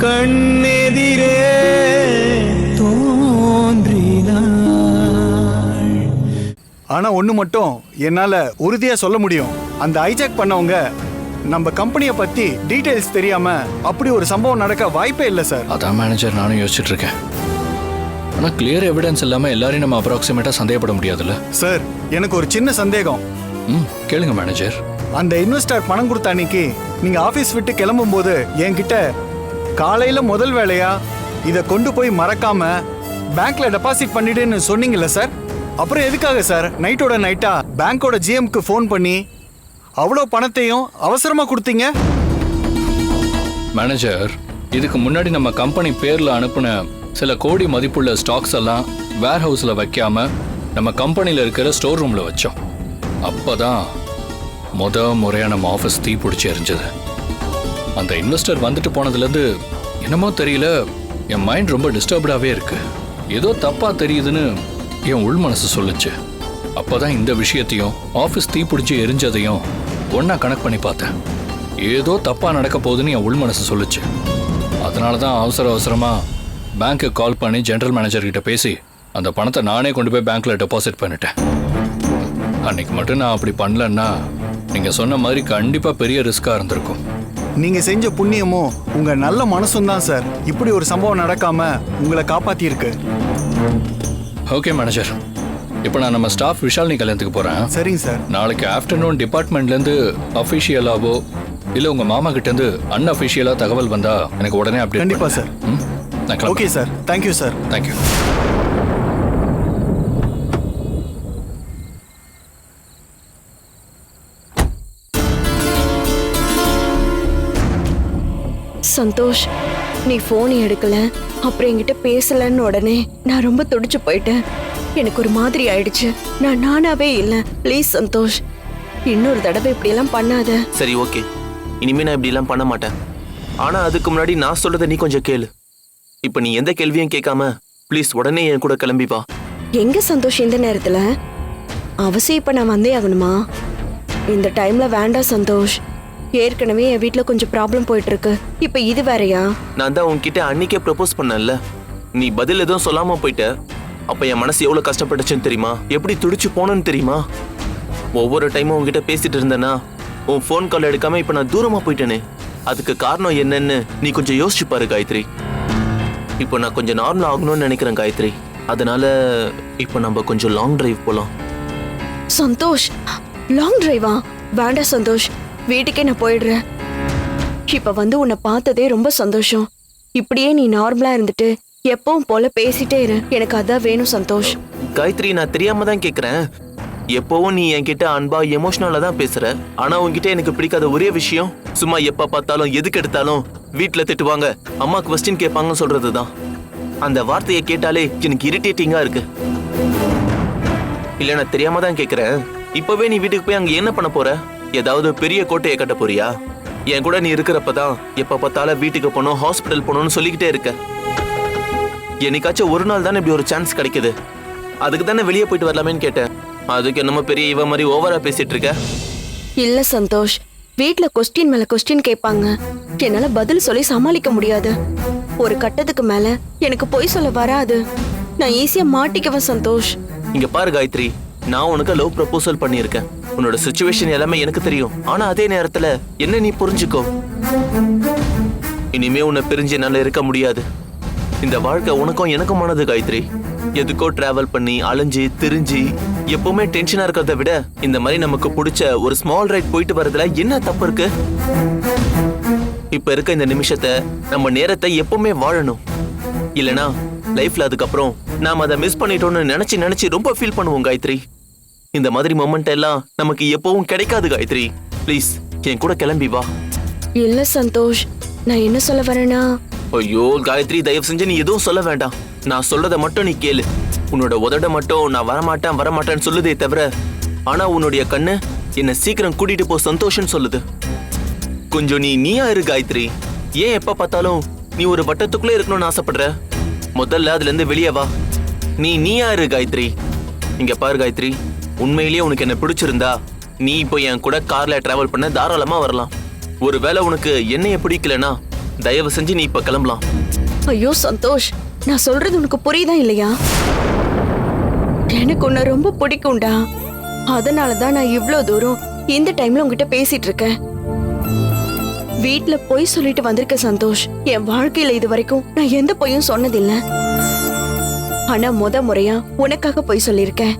கண்ணெதிரே தோன்றினாள். ஆனா ஒண்ணு மட்டும் என்னால உறுதியா சொல்ல முடியும், அந்த ஹைஜாக் பண்ணவங்க நம்ம கம்பெனியை பத்தி டீடைல்ஸ் தெரியாம அப்படி ஒரு சம்பவம் நடக்க வாய்ப்பே இல்லை சார். அதான் மேனேஜர் நானும் யோசிச்சுட்டு இருக்கேன். ஆனா கிளியர் எவிடன்ஸ் இல்லாம எல்லாரையும் நம்ம அப்ராக்சிமேட்டா சந்தேகப்பட முடியாதுல்ல சார். எனக்கு ஒரு சின்ன சந்தேகம். கேளுங்க மேனேஜர். அந்த இன்வெஸ்டர் பணம் கொடுத்த அன்னைக்கு நீங்க ஆபீஸ் விட்டு கிளம்பும் போது என்கிட்ட காலையில முதல் வேலையா இதை கொண்டு போய் மறக்காம பேங்க்ல டெபாசிட் பண்ணிடுன்னு சொன்னீங்கல்ல சார். அப்புறம் எதுக்காக சார் நைட்டோட நைட்டா பேங்கோட ஜிஎம்க்கு ஃபோன் பண்ணி அவ்வளோ பணத்தையும் அவசரமா கொடுத்தீங்க? மேனேஜர், இதுக்கு முன்னாடி நம்ம கம்பெனி பேர்ல அனுப்புன சில கோடி மதிப்புள்ள ஸ்டாக்ஸ் எல்லாம் வேர் ஹவுஸ்ல வைக்காம நம்ம கம்பெனில இருக்கிற ஸ்டோர் ரூம்ல வச்சோம். அப்பதான் முறையா நம்ம ஆஃபீஸ் தீ பிடிச்சி எரிஞ்சது. அந்த இன்வெஸ்டர் வந்துட்டு போனதுலேருந்து என்னமோ தெரியல, என் மைண்ட் ரொம்ப டிஸ்டர்ப்டாகவே இருக்கு. ஏதோ தப்பா தெரியுதுன்னு என் உள் மனசு சொல்லுச்சு. அப்போதான் இந்த விஷயத்தையும் ஆஃபீஸ் தீ பிடிச்சி எரிஞ்சதையும் ஒன்றா கனெக்ட் பண்ணி பார்த்தேன். ஏதோ தப்பா நடக்க போகுதுன்னு என் உள் மனசு சொல்லுச்சு. அதனால தான் அவசரமாக பேங்க்கு கால் பண்ணி ஜெனரல் மேனேஜர்கிட்ட பேசி அந்த பணத்தை நானே கொண்டு போய் பேங்க்ல டெபாசிட் பண்ணிட்டேன். அன்னைக்கு மட்டும் நான் அப்படி பண்ணலன்னா நீங்க சொன்ன மாதிரி கண்டிப்பா பெரிய ரிஸ்கா இருந்திருக்கும். நீங்க செஞ்ச புண்ணியமும் உங்க நல்ல மனசும் தான் சார் இப்படி ஒரு சம்பவம் நடக்காம உங்களை காப்பாத்தி இருக்கு. ஓகே மேனேஜர், இப்போ நான் நம்ம ஸ்டாஃப் விஷாலினி கல்யாணத்துக்கு போறேன். சரிங்க சார். நாளைக்கு ஆஃப்டர்நூன் டிபார்ட்மெண்ட்ல இருந்து அஃபிஷியலாவோ இல்ல உங்க மாமா கிட்ட இருந்து அன்அஃபிஷியலா தகவல் வந்தா எனக்கு உடனே அப்டேட். கண்டிப்பா sir. Okay sir. Thank you sir. Thank you. Santhosh, நீ போன் எடுக்கல, அப்புறம் என்கிட்ட பேசலன்னு உடனே நான் ரொம்ப துடிச்சு போயிட்டேன். எனக்கு ஒரு மாதிரி ஆயிடுச்சு. நான் நானாவே இல்ல. ப்ளீஸ் சந்தோஷ், இன்னொரு தடவை இப்படி எல்லாம் பண்ணாத. சரி ஓகே, இனிமே நான் இப்படி எல்லாம் பண்ண மாட்டேன். ஆனா அதுக்கு முன்னாடி நான் சொல்றத நீ கொஞ்சம் கேளு. இப்ப நீ எந்த கேள்வியும் கேட்காம ப்ளீஸ் உடனே என் கூட கிளம்பி வா. எங்க சந்தோஷ் இந்த நேரத்துல? அவசியம் இப்ப நான் வந்தே ஆகணுமா? இந்த டைம்ல வேண்டாம் சந்தோஷ். ஏற்கனவே என் வீட்டுல கொஞ்சம் ப்ராப்ளம் போயிட்டு இருக்கு. இப்ப இது வேறயா? நான் தான் உன்கிட்ட அன்னைக்கே ப்ரப்போஸ் பண்ணல, நீ பதில் எதுவும் சொல்லாம போயிட்ட. அப்ப என் மனசு எவ்வளவு கஷ்டப்பட்டுச்சுன்னு தெரியுமா? எப்படி துடிச்சு போனேன்னு தெரியுமா? ஒவ்வொரு டைமும் உன்கிட்ட பேசிட்டு இருந்தேன்னா உன் ஃபோன் கால் எடுக்காம இப்ப நான் தூரமா போயிட்டேனே, அதுக்கு காரணம் என்னன்னு நீ கொஞ்சம் யோசிச்சு பாரு காயத்ரி. இப்போ நான் கொஞ்சம் நார்மல் ஆகணும்னு நினைக்கிறேன் காயத்ரி. அதனால இப்போ நம்ம கொஞ்சம் லாங் டிரைவ் போலாம். சந்தோஷ், லாங் டிரைவா? வேண்டாம் சந்தோஷ், வீட்டுக்கே நான் போயிடுறேன். இப்ப வந்து உன்னை பார்த்ததே ரொம்ப சந்தோஷம். இப்படியே நீ நார்மலா இருந்துட்டு எப்பவும் போல பேசிட்டே இரு. எனக்கு அதான் வேணும் சந்தோஷ். காயத்ரி, நான் தெரியாம தான் கேக்குறேன். எப்பவும் நீ என்கிட்ட அன்பா எமோஷனலா தான் பேசுற. ஆனா உன்கிட்ட எனக்கு பிடிக்காத ஒரே விஷயம், சும்மா எப்ப பார்த்தாலும் எதுக்கு எடுத்தாலும் வீட்டுல திட்டுவாங்க, அம்மா குவெஸ்டின் கேட்பாங்கன்னு சொல்றதுதான். அந்த வார்த்தையை கேட்டாலே எனக்கு இரிட்டேட்டிங்கா இருக்கு. இல்ல நான் தெரியாம தான் கேக்குறேன். இப்பவே நீ வீட்டுக்கு போய் அங்க என்ன பண்ண போற? ஏதாவது பெரிய கோட்டையை கட்ட போறியா? என் கூட நீ இருக்கிறப்பதான் எப்ப பார்த்தாலும் வீட்டுக்கு போனோம், ஹாஸ்பிட்டல் போனோம்னு சொல்லிக்கிட்டே இருக்க. என்னைக்காச்சும் ஒரு நாள் தானே இப்படி ஒரு சான்ஸ் கிடைக்குது, அதுக்கு தானே வெளியே போயிட்டு வரலாமேன்னு கேட்டேன். அதுக்கு என்னமோ பெரிய இவ மாதிரி ஓவரா பேசிட்டு இருக்க. இல்ல சந்தோஷ், வீட்ல கொஸ்டின் மேல கொஸ்டின் கேட்பாங்க. என்னால பதில் சொல்லி சமாளிக்க முடியாது. ஒரு கட்டத்துக்கு மேல எனக்கு பொய் சொல்ல வராது. நான் ஈஸியா மாட்டிக்குவேன் சந்தோஷ். இங்க பாரு காயத்ரி, நான் உனக்கு லவ் ப்ரப்போசல் பண்ணியிருக்கேன். உன்னோட சிச்சுவேஷன் எல்லாமே எனக்கு தெரியும். ஆனா அதே நேரத்துல என்ன நீ புரிஞ்சுக்கோ. இனிமே உன்னை பிரிஞ்சு என்னால இருக்க முடியாது. இந்த வாழ்க்கை உனக்கும் எனக்குமானது காயத்ரி. எதுக்கோ டிராவல் பண்ணி அலைஞ்சு திரிஞ்சு எப்பவுமே டென்ஷனா இருக்கிறத விட இந்த மாதிரி நமக்கு பிடிச்ச ஒரு ஸ்மால் ரைட் போயிட்டு வரதுல என்ன தப்பு இருக்கு? இப்ப இருக்க இந்த நிமிஷத்தை, நம்ம நேரத்தை எப்பவுமே வாழணும். இல்லனா லைஃப்ல அதுக்கப்புறம் நாம அதை மிஸ் பண்ணிட்டோம்னு நினைச்சு ரொம்ப ஃபீல் பண்ணுவோம் காயத்ரி. இந்த மாதிரி மொமெண்ட் எல்லாம் நமக்கு எப்பவும் கிடைக்காது காயத்ரி. ப்ளீஸ் என் கூட கிளம்பி வா. இல்ல சந்தோஷ், நான் என்ன சொல்ல வரேன்னா... ஐயோ காயத்ரி, தயவு செஞ்சு நீ எதுவும் சொல்ல வேண்டாம். நான் சொல்றத மட்டும் நீ கேளு. உன்னோட உதட மட்டும் நான் வரமாட்டேன்னு சொல்லுதே தவிர, ஆனா உன்னுடைய கண்ணு என்ன சீக்கிரம் கூட்டிட்டு போ சந்தோஷம் சொல்லுது. கொஞ்சம் நீயா இரு காயத்ரி. ஏன் எப்ப பார்த்தாலும் நீ ஒரு வட்டத்துக்குள்ளே இருக்கணும்னு ஆசைப்படுற? முதல்ல அதுல இருந்து வெளியே வா. நீயா இரு காயத்ரி. இங்க பாரு காயத்ரி, உண்மையிலேயே உனக்கு என்ன பிடிச்சிருந்தா நீ இப்போ என் கூட கார்ல டிராவல் பண்ண தாராளமா வரலாம். ஒருவேளை உனக்கு என்னைய பிடிக்கலனா தயவு செஞ்சு நீ இப்ப கிளம்பலாம். ஐயோ சந்தோஷ், நான் சொல்றது உனக்கு புரியுதா இல்லையா? எனக்கு உன்னை ரொம்ப பிடிக்கும்டா. அதனாலதான் நான் இவ்ளோ தூரம் இந்த டைம்ல உன்கிட்ட பேசிட்டு இருக்கேன். வீட்ல பொய் சொல்லிட்டு வந்திருக்க சந்தோஷ். என் வாழ்க்கையில இது வரைக்கும் நான் எந்த பொய்யும் சொன்னதில்லை. ஆனா முறையா உனக்காக பொய் சொல்லியிருக்கேன்.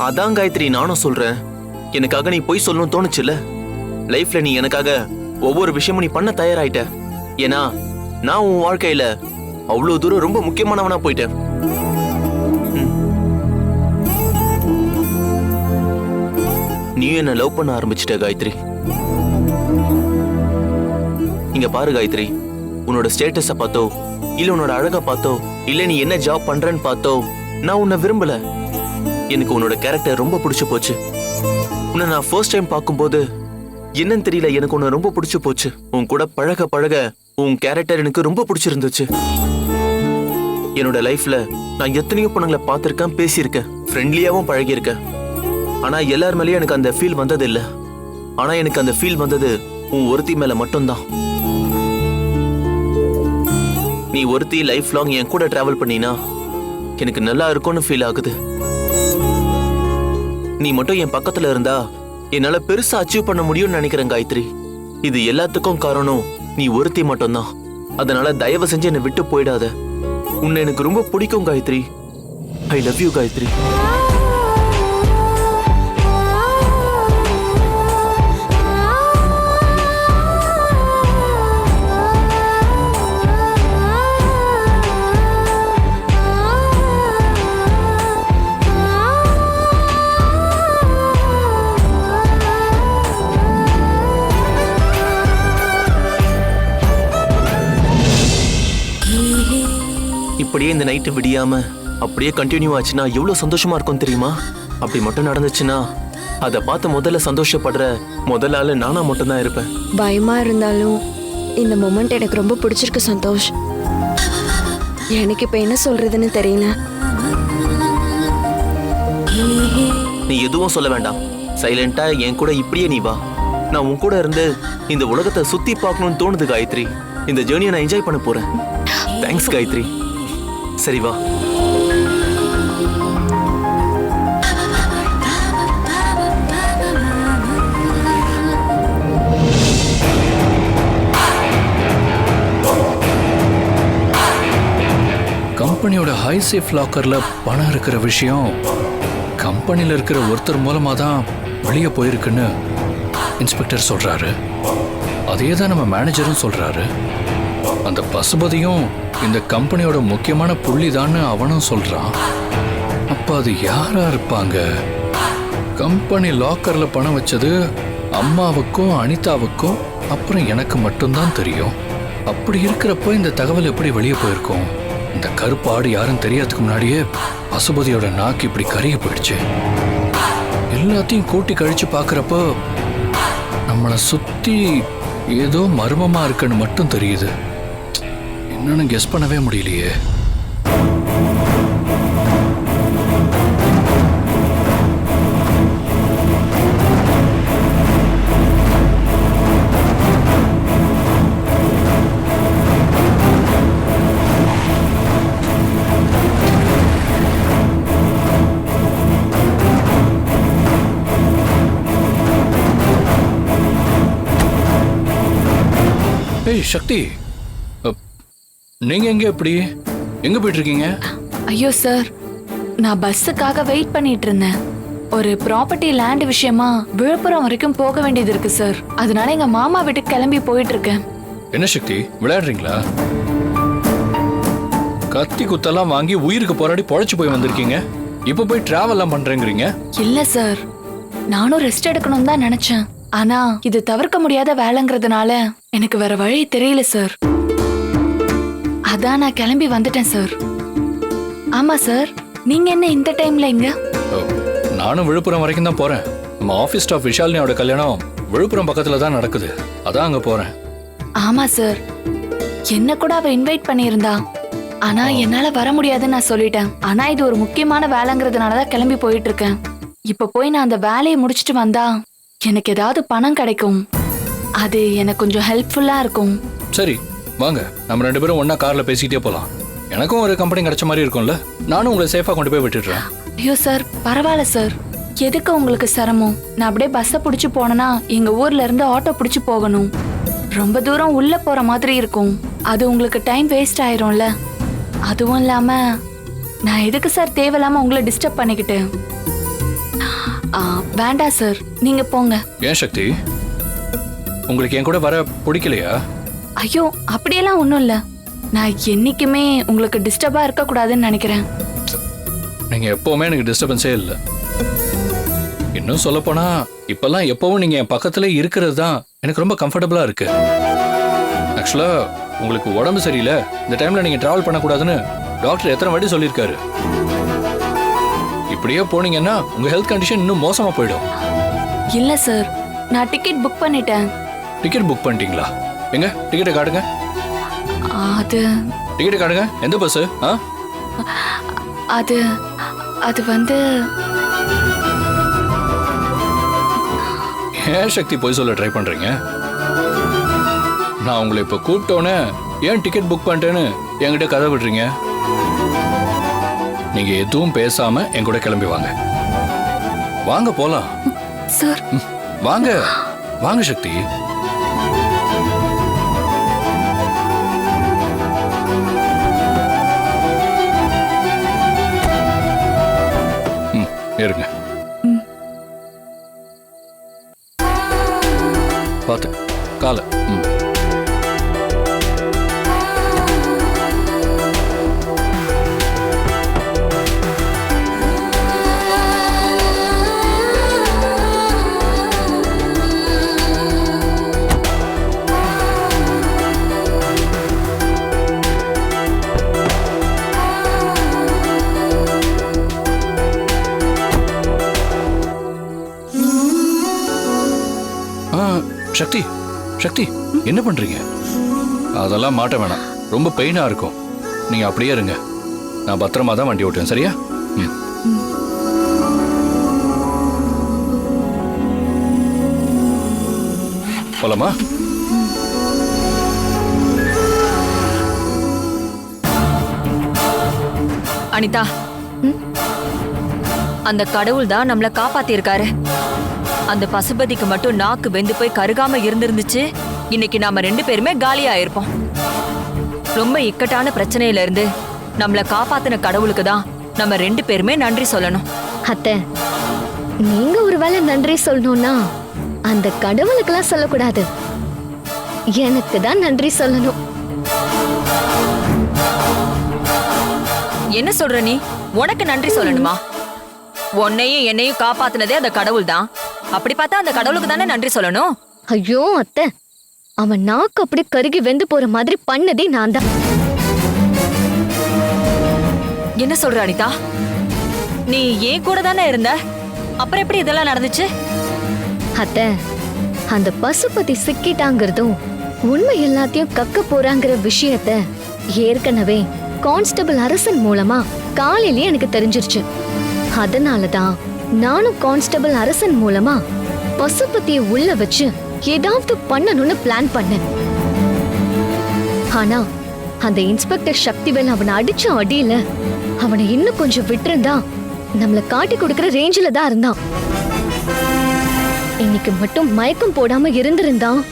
அதான் காயத்ரி நானும் சொல்றேன். எனக்காக நீ போய் சொல்லணும்னு தோணுச்சுல்ல. லைஃப்ல நீ எனக்காக ஒவ்வொரு விஷயமும் நீ பண்ண தயாராயிட்ட. ஏன்னா நான் உன் வாழ்க்கையில அவ்வளவு தூரம் ரொம்ப முக்கியமானவனா போயிட்டேன். நீ என்ன லவ் பண்ண ஆரம்பிச்சிட்ட காயத்ரி. இங்க பாரு காயத்ரி, உன்னோட ஸ்டேட்டஸ பார்த்தோ இல்ல உன்னோட அழகா பார்த்தோ இல்ல நீ என்ன ஜாப் பண்றன்னு பார்த்தோ நான் உன்னை விரும்பல. எனக்கு உன்னோட கேரக்டர் ரொம்ப பிடிச்சு போச்சு. உன்னை நான் ஃபர்ஸ்ட் டைம் பார்க்கும்போது என்னன்னு தெரியல, எனக்கு உன்னை ரொம்ப பிடிச்சு போச்சு. உன் கூட பழக பழக உன் கேரக்டர் எனக்கு ரொம்ப பிடிச்சிருந்துச்சு. என்னோட லைஃப்ல நான் எத்தனையோ பொண்ணுங்களை பார்த்திருக்கேன், பேசியிருக்கேன், ஃப்ரெண்ட்லியாவும் பழகியிருக்கேன். ஆனா எல்லார் மேலேயும் எனக்கு அந்த ஃபீல் வந்தது இல்ல. ஆனா எனக்கு அந்த ஃபீல் வந்தது உன் ஒருத்தி மேல மட்டும்தான். நீ ஒருத்தி லைஃப் லாங் என் கூட டிராவல் பண்ணினா எனக்கு நல்லா இருக்கும்னு ஃபீல் ஆகுது. நீ மட்டும் என் பக்கத்துல இருந்தா என்னால பெருசா அச்சீவ் பண்ண முடியும்னு நினைக்கிறேன் காயத்ரி. இது எல்லாத்துக்கும் காரணம் நீ ஒருத்தி மட்டும்தான். அதனால தயவு செஞ்சு என்னை விட்டு போயிடாத. உன்னை எனக்கு ரொம்ப பிடிக்கும் Gayathri. I love you Gayathri. இப்படியே இந்த நைட்டு விடியாம அப்படியே கண்டினியூ ஆச்சுன்னா எவ்வளவு சந்தோஷமா இருக்கும் தெரியுமா? அப்படி மட்டும் நடந்துச்சுன்னா அதை பார்த்து முதல்ல சந்தோஷப்படுற முதல் ஆளு நானா மட்டும்தான் இருப்பேன். பயமா இருந்தாலும் இந்த மொமெண்ட் எனக்கு ரொம்ப பிடிச்சிருக்கு சந்தோஷ். எனக்கு இப்ப என்ன சொல்றதுன்னு தெரியல. நீ எதுவும் சொல்ல வேண்டாம். சைலண்டா என் கூட இப்படியே நீ வா. நான் உன் கூட இருந்து இந்த உலகத்தை சுத்தி பார்க்கணும்னு தோணுது காயத்ரி. இந்த ஜேர்னியை நான் என்ஜாய் பண்ண போறேன். தேங்க்ஸ் காயத்ரி. சரி வா. கம்பெனியோட ஹை சேஃப் லாக்கர்ல பணம் இருக்கிற விஷயம் கம்பெனியில் இருக்கிற ஒருத்தர் மூலமா தான் வெளியே போயிருக்குன்னு இன்ஸ்பெக்டர் சொல்றாரு. அதே தான் நம்ம மேனேஜரும் சொல்றாரு. அந்த பசுபதியும் இந்த கம்பெனியோட முக்கியமான புள்ளிதான்னு அவனும் சொல்றான். அப்ப அது யாரா இருப்பாங்க? கம்பெனி லாக்கர்ல பணம் வச்சது அம்மாவுக்கும் அனிதாவுக்கும் அப்புறம் எனக்கு மட்டும்தான் தெரியும். அப்படி இருக்கிறப்போ இந்த தகவல் எப்படி வெளியே போயிருக்கும்? இந்த கருப்பு ஆடு யாரும் தெரியாததுக்கு முன்னாடியே பசுபதியோட நாக்கு இப்படி கருகி போயிடுச்சு. எல்லாத்தையும் கூட்டி கழிச்சு பார்க்கறப்போ நம்மளை சுத்தி ஏதோ மர்மமா இருக்குன்னு மட்டும் தெரியுது. என்னன்னு கெஸ் பண்ணவே முடியலையே. ஏய் சக்தி, நீங்க எங்க போயிட்டு இருக்கீங்க? ஐயோ சார், நான் பஸ்ஸுக்காக வெயிட் பண்ணிட்டு இருந்தேன். ஒரு ப்ராப்பர்ட்டி லேண்ட் விஷயமா விழுப்புரம் வரைக்கும் போக வேண்டியது இருக்கு சார். அதனால எங்க மாமா வீட்டுக்கு கிளம்பி போயிட்டு இருக்கேன். என்ன சக்தி, விளையாடுறீங்களா? கத்தி குத்தெல்லாம் வாங்கி உயிருக்கு போராடி பொழைச்சு போய் வந்திருக்கீங்க. இப்ப போய் டிராவல்லாம் பண்றேங்கிறீங்க? இல்ல சார், நானும் ரெஸ்ட் எடுக்கணும்னு தான் நினைச்சேன். ஆனா இது தவிர்க்க முடியாத வேலைங்கிறதுனால எனக்கு வேற வழி தெரியல சார். அதான் நான் கிளம்பி வந்துட்டேன் சார். ஆமா சார், நீங்க என்ன இந்த டைம்ல இங்க? நானும் விழுப்புரம் வரைக்கும் தான் போறேன். நம்ம ஆபீஸ் ஸ்டாஃப் விஷாலினியோட கல்யாணம் விழுப்புரம் பக்கத்துல தான் நடக்குது. அதான் அங்க போறேன். ஆமா சார், என்ன கூட அவ இன்வைட் பண்ணியிருந்தா. ஆனா என்னால வர முடியாதுன்னு நான் சொல்லிட்டேன். ஆனா இது ஒரு முக்கியமான வேலைங்கிறதுனாலதான் கிளம்பி போயிட்டு இருக்கேன். இப்ப போய் நான் அந்த வேலையை முடிச்சிட்டு வந்தா எனக்கு ஏதாவது பணம் கிடைக்கும். அது எனக்கு கொஞ்சம் ஹெல்ப்ஃபுல்லா இருக்கும். சரி, வாங்க நம்ம 2 பேரும் ஒண்ணா கார்ல பேசிக்கிட்டே போலாம். எனக்கும் ஒரு கம்பெனி கிடைச்ச மாதிரி இருக்கும்ல. நானும் உங்களை சேஃபா கொண்டு போய் விட்டுடுறேன். ஐயோ சார், பரவாயில்ல சார். எதுக்கு உங்களுக்கு சிரமம்? நான் அப்படியே பஸ்ஸை பிடிச்சி போனேன்னா எங்க ஊர்ல இருந்து ஆட்டோ பிடிச்சி போகணும். ரொம்ப தூரம் உள்ள போற மாதிரி இருக்கும். அது உங்களுக்கு டைம் வேஸ்ட் ஆயிரும்ல. அதுவும் இல்லாம நான் எதுக்கு சார் தேவையில்லாம உங்களை டிஸ்டர்ப் பண்ணிக்கிட்டு? வேண்டாம் சார், நீங்க போங்க. ஏன் சக்தி, உங்களுக்கு என் கூட வர பிடிக்கலையா? ஐயோ, அப்படியெல்லாம் ஒன்றும் இல்லை. நான் என்னைக்குமே உங்களுக்கு டிஸ்டர்பா இருக்கக்கூடாதுன்னு நினைக்கிறேன். நீங்க எப்பவுமே எனக்கு டிஸ்டர்பன்ஸே இல்லை. இன்னும் சொல்ல போனா இப்பெல்லாம் எப்பவும் நீங்க என் பக்கத்துல இருக்கிறது தான் எனக்கு ரொம்ப கம்ஃபர்டபுளா இருக்கு. ஆக்சுவலா உங்களுக்கு உடம்பு சரியில்லை, இந்த டைம்ல நீங்க டிராவல் பண்ணக்கூடாதுன்னு டாக்டர் எத்தனை வாட்டி சொல்லியிருக்காரு. இப்படியே போனீங்கன்னா உங்க ஹெல்த் கண்டிஷன் இன்னும் மோசமா போயிடும். இல்ல சார், நான் டிக்கெட் புக் பண்ணிட்டேன். டிக்கெட் புக் பண்ணிட்டீங்களா? எங்க டிக்கெட்டை காட்டுங்க. அது டிக்கெட்டை காட்டுங்க. எந்த பஸ்? அது அது வந்து ஏன் சக்தி போய் சொல்ல ட்ரை பண்றீங்க? நான் உங்களை இப்ப கூப்பிட்டோன்னே ஏன் டிக்கெட் புக் பண்ணிட்டேன்னு என்கிட்ட கதை விடுறீங்க. நீங்க எதுவும் பேசாம என் கூட கிளம்பி வாங்க. வாங்க போலாம். சார் வாங்க வாங்க சக்தி. இருங்க. பார்த்து கால. சக்தி சக்தி, என்ன பண்றீங்க? அதெல்லாம் மாட்ட வேணாம், ரொம்ப பெயினா இருக்கும். நீங்க அப்படியே இருங்க, நான் பத்திரமா தான் வண்டி ஓட்டுவேன். சரியா? போலாமா? அனிதா, அந்த கடவுள் தான் நம்மள காப்பாத்தி இருக்காரு. அந்த பசுபதிக்கு மட்டும் நாக்கு வெந்து போய் கருகாம இருந்திருந்துச்சு, இன்னைக்கு நாம 2 பேருமே காலியா இருப்போம். ரொம்ப இக்கட்டான பிரச்சனையில இருந்து நம்மள காப்பாத்தின கடவுளுக்கு தான் நம்ம 2 பேருமே நன்றி சொல்லணும். அத்தை, நீங்க ஒருவேளை நன்றி சொல்லணும்னா அந்த கடவுளுக்கெல்லாம் சொல்லக்கூடாது, எனக்கு தான் நன்றி சொல்லணும். என்ன சொல்ற நீ? உனக்கு நன்றி சொல்லணுமா? உன்னையும் என்னையும் காப்பாத்தினதே அந்த கடவுள் தான். அப்படி பார்த்தா அந்த கடவுளுக்கு தானே நன்றி சொல்லணும். ஐயோ அத்தை, அவன் நாக்கு அப்படி கருகி வெந்து போற மாதிரி பண்ணதே நான் தான். என்ன சொல்ற அனிதா? நீ ஏன் கூட தானே இருந்த, அப்புறம் எப்படி இதெல்லாம் நடந்துச்சு? அத்தை, அந்த பசுபதி சிக்கிட்டாங்கிறதும் உண்மை எல்லாத்தையும் கக்க போறாங்கிற விஷயத்த ஏற்கனவே கான்ஸ்டபிள் அரசன் மூலமா காலையிலேயே எனக்கு தெரிஞ்சிருச்சு. அதனாலதான் நானும் கான்ஸ்டபிள் அரசன் மூலமா பசுபதியை உள்ள வச்சு ஏதாவது பண்ணணும்னு பிளான் பண்ணேன். ஆனா அந்த இன்ஸ்பெக்டர் சக்திவேல் அவனை அடிச்ச அடியில அவனை இன்னும் கொஞ்சம் விட்டிருந்தா நம்மள காட்டி கொடுக்கிற ரேஞ்சில தான் இருந்தான். இன்னைக்கு மட்டும் மயக்கம் போடாம இருந்திருந்தான்,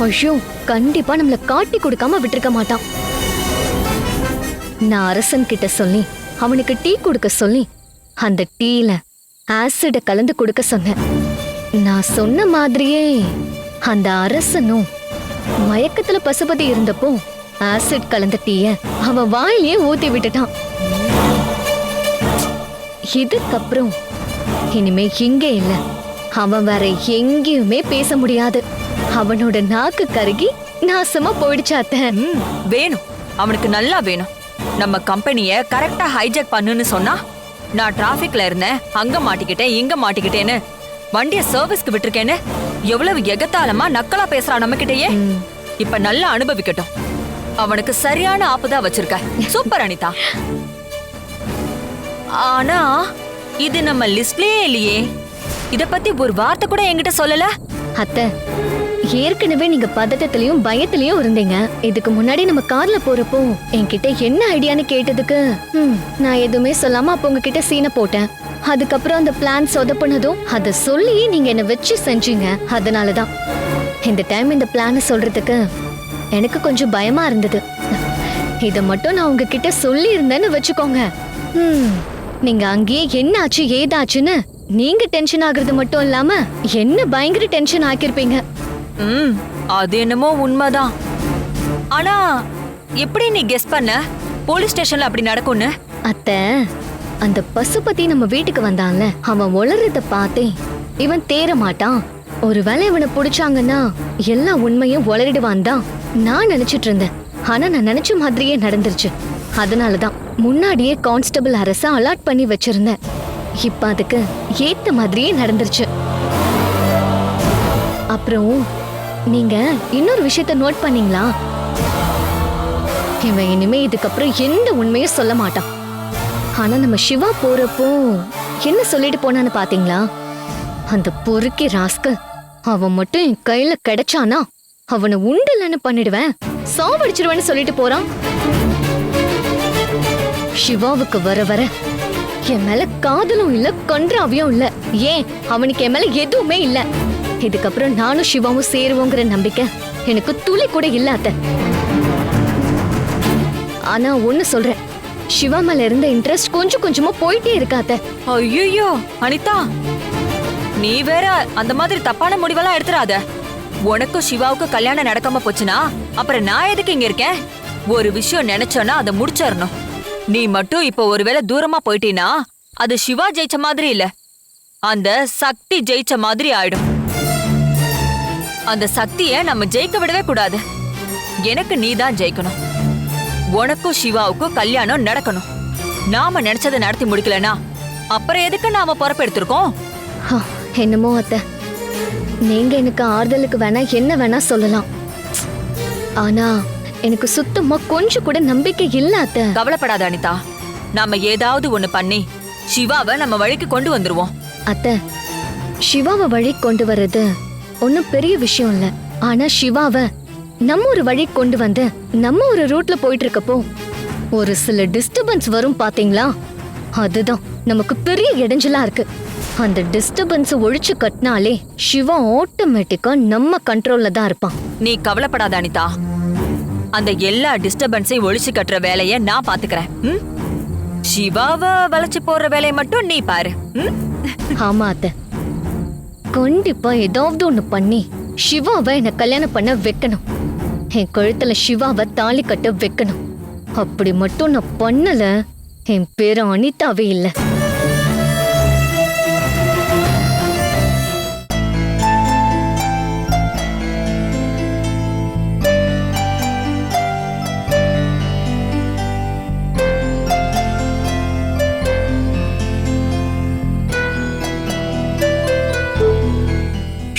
ஐயோ கண்டிப்பா நம்மள காட்டி கொடுக்காம விட்டிருக்க மாட்டான். நான் அரசன் கிட்ட சொல்லி அவனுக்கு டீ கொடுக்க சொல்லி அந்த டீல ஆசிட கலந்து கொடுக்க சொன்னேன். நான் சொன்ன மாதிரியே அந்த அரசனும் மயக்கத்துல பசுபதி இருந்தப்போ ஆசிட் கலந்த டீய அவன் வாயிலேயே ஊத்தி விட்டுட்டான். இதுக்கப்புறம் இனிமே இங்கே இல்ல, அவன் வேற எங்கேயுமே பேச முடியாது. அவனோட நாக்கு கருகி நாசமா போயிடுச்சாத்த. வேணும், அவனுக்கு நல்லா வேணும். நம்ம கம்பெனிய கரெக்டா ஹைஜாக் பண்ணுன்னு சொன்னா, நான் டிராபிக்ல இருந்தேன், அங்க மாட்டிக்கிட்டேன் இங்க மாட்டிக்கிட்டேன்னு வண்டிய சர்வீஸ்க்கு விட்டுருக்கேன்னு எவ்வளவு எகத்தாளமா நக்கலா பேசுறான் நம்ம கிட்டயே. இப்ப நல்லா அனுபவிக்கட்டும். அவனுக்கு சரியான ஆப்புதான் வச்சிருக்க. சூப்பர் அனிதா. ஆனா இது நம்ம லிஸ்ட்லயே இல்லையே. இத பத்தி ஒரு வார்த்தை கூட என்கிட்ட சொல்லல. அத்தை, ஏற்கனவே நீங்க பதட்டத்திலயும் பயத்திலயும் இருந்தீங்க. இதுக்கு முன்னாடி நம்ம கார்ல போறப்போ என்கிட்ட என்ன ஐடியான்னு கேட்டதுக்கு நான் எதுவுமே சொல்லாம அப்ப உங்ககிட்ட சீனை போட்டேன். அதுக்கப்புறம் அந்த பிளான் சொதப்புனதும் அதை சொல்லி நீங்க என்ன வச்சு செஞ்சீங்க. அதனாலதான் இந்த டைம் இந்த பிளான சொல்றதுக்கு எனக்கு கொஞ்சம் பயமா இருந்தது. இத மட்டும் நான் உங்ககிட்ட சொல்லி இருந்தேன்னு வச்சுக்கோங்க, நீங்க அங்கேயே என்ன ஆச்சு ஏதாச்சுன்னு நீங்க டென்ஷன் ஆகுறது மட்டும் இல்லாம என்ன பயங்கர டென்ஷன் ஆக்கிருப்பீங்க. அது என்னமோ உண்மைதான். ஆனா எப்படி நீ கெஸ் பண்ண போலீஸ் ஸ்டேஷன்ல அப்படி நடக்கும்னு? அத்தை, அந்த பசுபதி நம்ம வீட்டுக்கு வந்தான்ல, அவன் உளறத பார்த்தேன். இவன் தேற மாட்டான், ஒருவேளை இவனை புடிச்சாங்கன்னா எல்லா உண்மையும் உளறிடுவான் தான் நான் நினைச்சிட்டு இருந்தேன். ஆனா நான் நினைச்ச மாதிரியே நடந்துருச்சு. அதனாலதான் முன்னாடியே கான்ஸ்டபிள் அரச அலாட் பண்ணி வச்சிருந்தேன். இப்ப அதுக்கு ஏத்த மாதிரியே நடந்துருச்சு. அப்புறம் நீங்க இன்னொரு விஷயத்த நோட் பண்ணீங்களா? இவன் இனிமே இதுக்கப்புறம் எந்த உண்மையும் சொல்ல மாட்டான். ஆனா நம்ம சிவா போறப்போ என்ன சொல்லிட்டு போனான்னு பாத்தீங்களா? அந்த பொறுக்கி ராஸ்கல் அவன் மட்டும் என் கையில கிடைச்சானா அவனை உண்டலன்னு பண்ணிடுவேன், சாவடிச்சிருவேன்னு சொல்லிட்டு போறான். சிவாவுக்கு வர வர என் மேல காதலும் இல்ல கன்றாவியும் இல்ல. ஏன் அவனுக்கு என் மேல எதுவுமே இல்ல. இதுக்கப்புறம் நானும் சிவாவும் சேருவோங்கிற நம்பிக்கை எனக்கு துளி கூட இல்ல அத்தை. ஆனா ஒண்ணு சொல்றேன், சிவா மேல இருந்த இன்ட்ரெஸ்ட் கொஞ்சம் கொஞ்சமா போயிட்டே இருக்காத்த. ஐயோ அனிதா, நீ வேற அந்த மாதிரி தப்பான முடிவெல்லாம் எடுத்துறாத. உனக்கும் சிவாவுக்கும் கல்யாணம் நடக்காம போச்சுன்னா அப்புறம் நான் எதுக்கு இங்க இருக்கேன்? ஒரு விஷயம் நினைச்சோன்னா அதை முடிச்சிடணும். நீ மட்டும் இப்ப ஒருவேளை தூரமா போயிட்டீனா அது சிவா ஜெயிச்ச மாதிரி இல்ல, அந்த சக்தி ஜெயிச்ச மாதிரி ஆயிடும். அந்த சக்திய நம்ம ஜெயிக்க விடவே கூடாது. எனக்கு நீ தான் ஜெயிக்கணும். உனக்கும் சிவாவுக்கும் கல்யாணம் நடக்கணும். நாம நினைச்சதை நடத்தி முடிக்கலனா அப்புறம் எதுக்கு நாம பொறுப்பெடுத்திருக்கோம்? என்னமோ அத்தை, நீங்க எனக்கு ஆறுதலுக்கு வேணா என்ன வேணா சொல்லலாம். ஆனா எனக்கு சுத்தமா கொஞ்சம் கூட நம்பிக்கை இல்ல அத்தை. கவலைப்படாத அனிதா, நாம ஏதாவது ஒண்ணு பண்ணி சிவாவை நம்ம வழிக்கு கொண்டு வந்துருவோம். அத்தை, சிவாவை வழி கொண்டு வர்றது ஒன்னும் பெரிய விஷயம் இல்ல. ஆனா சிவாவை நம்ம ஒரு வழி கொண்டு வந்து நம்ம ஒரு ரூட்ல போயிட்டு இருக்கப்போ ஒரு சில டிஸ்டர்பன்ஸ் வரும் பாத்தீங்களா? அதுதான் நமக்கு பெரிய இடைஞ்சலா இருக்கு. அந்த டிஸ்டர்பன்ஸ் ஒழிச்சு கட்டினாலே சிவா ஆட்டோமேட்டிக்கா நம்ம கண்ட்ரோல்ல தான் இருப்பான். நீ கவலைப்படாத அனிதா, அந்த எல்லா டிஸ்டர்பன்ஸையும் ஒழிச்சு கட்டுற வேலைய நான் பாத்துக்கிறேன். சிவாவை வளைச்சு போற வேலையை மட்டும் நீ பாரு. ஆமா அத்தை, கண்டிப்பா ஏதாவது ஒண்ணு பண்ணி சிவாவை என்ன கல்யாணம் பண்ண வைக்கணும். என் கழுத்துல சிவாவை தாலி கட்ட வைக்கணும். அப்படி மட்டும் நான் பண்ணல, என் பேரு அனிதாவே இல்ல.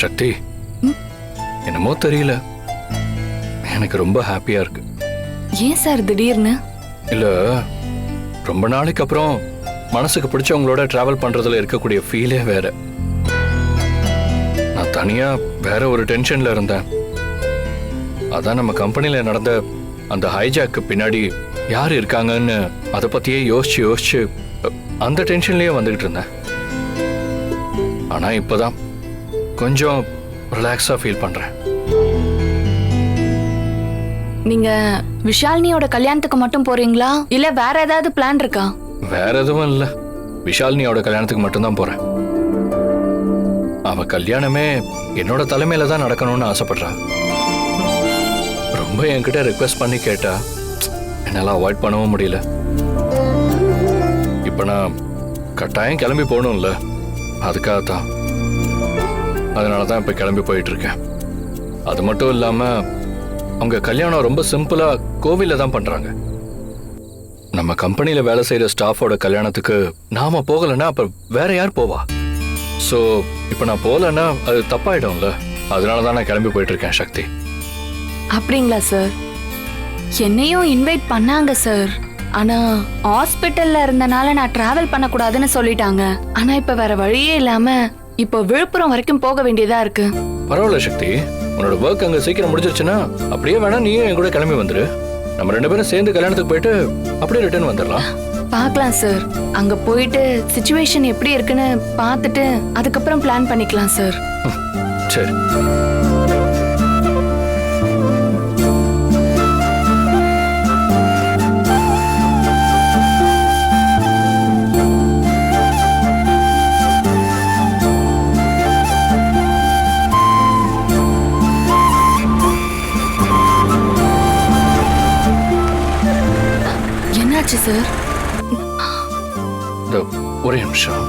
சக்தி, என்னமோ தெரியல, எனக்கு ரொம்ப ஹாப்பியா இருக்கு. ஏன் சார் திடீர்னு? இல்ல, ரொம்ப நாளைக்கு அப்புறம் மனசுக்கு பிடிச்சவங்களோட டிராவல் பண்றதுல இருக்கக்கூடிய ஃபீலே வேற. நான் தனியா வேற ஒரு டென்ஷன்ல இருந்தேன். அதான் நம்ம கம்பெனில நடந்த அந்த ஹைஜாக்கு பின்னாடி யார் இருக்காங்கன்னு அதை பத்தியே யோசிச்சு யோசிச்சு அந்த டென்ஷன்லயே வந்துகிட்டு இருந்தேன். ஆனா இப்பதான் கொஞ்சம் ரிலாக்ஸா ஃபீல் பண்றேன். நீங்க விஷாலினியோட கல்யாணத்துக்கு மட்டும் போறீங்களா இல்ல வேற ஏதாவது பிளான் இருக்கா? வேற எதுவும் இல்ல, விஷாலினியோட கல்யாணத்துக்கு மட்டும்தான் போறேன். அவ கல்யாணமே என்னோட தலைமையில தான் நடக்கணும்னு ஆசைப்படுறா. ரொம்ப என்கிட்ட ரிக்வெஸ்ட் பண்ணி கேட்டா, என்னால அவாய்ட் பண்ணவும் முடியல. இப்ப நான் கட்டாயம் கிளம்பி போகணும்ல, அதுக்காகத்தான். அதனாலதான் இப்ப கிளம்பி போயிட்டு இருக்கேன். அது மட்டும் இல்லாம அவங்க கல்யாணம் ரொம்ப சிம்பிளா கோவில்ல தான் பண்றாங்க. நம்ம கம்பெனில வேலை செய்யற ஸ்டாஃபோட கல்யாணத்துக்கு நாம போகலன்னா அப்ப வேற யார் போவா? சோ இப்ப நான் போகலன்னா அது தப்பாயிடும்ல, அதனாலதான் நான் கிளம்பி போயிட்டு இருக்கேன். சக்தி. அப்படிங்களா சார்? என்னையும் இன்வைட் பண்ணாங்க சார். ஆனா ஹாஸ்பிட்டல்ல இருந்தனால நான் டிராவல் பண்ணக்கூடாதுன்னு சொல்லிட்டாங்க. ஆனா இப்ப வேற வழியே இல்லாம இப்போ விழுப்புரம் வரைக்கும் போக வேண்டியதா இருக்கு. பரவாயில்ல சக்தி, உன்னோட ஒர்க் அங்க சீக்கிரம் முடிஞ்சிருச்சுன்னா அப்படியே வேணா நீயும் என் கூட கிளம்பி வந்துரு. நம்ம 2 பேரும் சேர்ந்து கல்யாணத்துக்கு போயிட்டு அப்படியே ரிட்டர்ன் வந்துடலாம். பார்க்கலாம் சார். அங்க போயிட்டு சிச்சுவேஷன் எப்படி இருக்குன்னு பார்த்துட்டு அதுக்கப்புறம் பிளான் பண்ணிக்கலாம் சார். சரி. என்னாச்சு சார்? இதோ, ஒரே நிமிஷம்.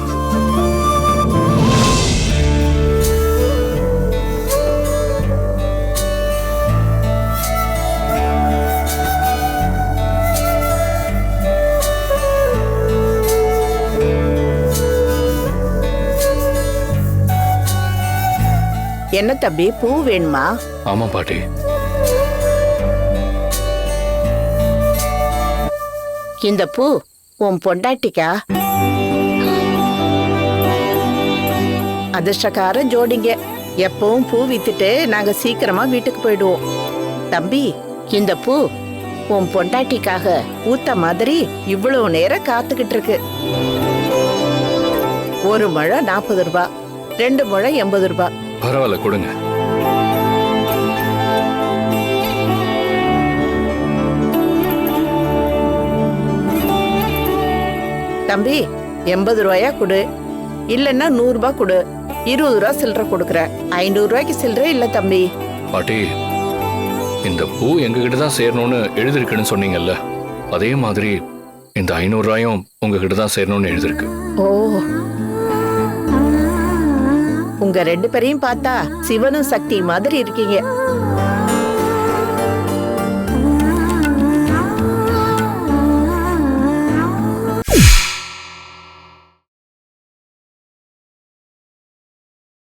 என்ன தம்பி, பூ வேணுமா? ஆமா பாட்டி. இந்த பூ உன் பொண்டாட்டிக்கா? அதிர்ஷ்டக்கார ஜோடிங்க. எப்பவும் பூ வித்துட்டு நாங்க சீக்கிரமா வீட்டுக்கு போயிடுவோம். தம்பி, இந்த பூ உன் பொண்டாட்டிக்காக ஊத்த மாதிரி இவ்வளவு நேரம் காத்துக்கிட்டு இருக்கு. 1 முழம் 40 ரூபாய், 2 முழம் 80 ரூபாய். பரவாயில்ல, கொடுங்க. தம்பி, 80 ரூபாயா கொடு, இல்லன்னா 100 ரூபாய் கொடு. 20 ரூபாய் சில்லறை கொடுக்குறேன். 500 ரூபாய்க்கு சில்லறை இல்ல தம்பி. பாட்டி, இந்த பூ எங்ககிட்ட தான் சேரணும்னு எழுதிருக்குன்னு சொன்னீங்கல்ல, அதே மாதிரி இந்த 500 ரூபாயும் உங்ககிட்ட தான் சேரணும்னு எழுதிருக்கு. ஓ, உங்க 2 பேரையும் பார்த்தா சிவனும் சக்தி மாதிரி இருக்கீங்க.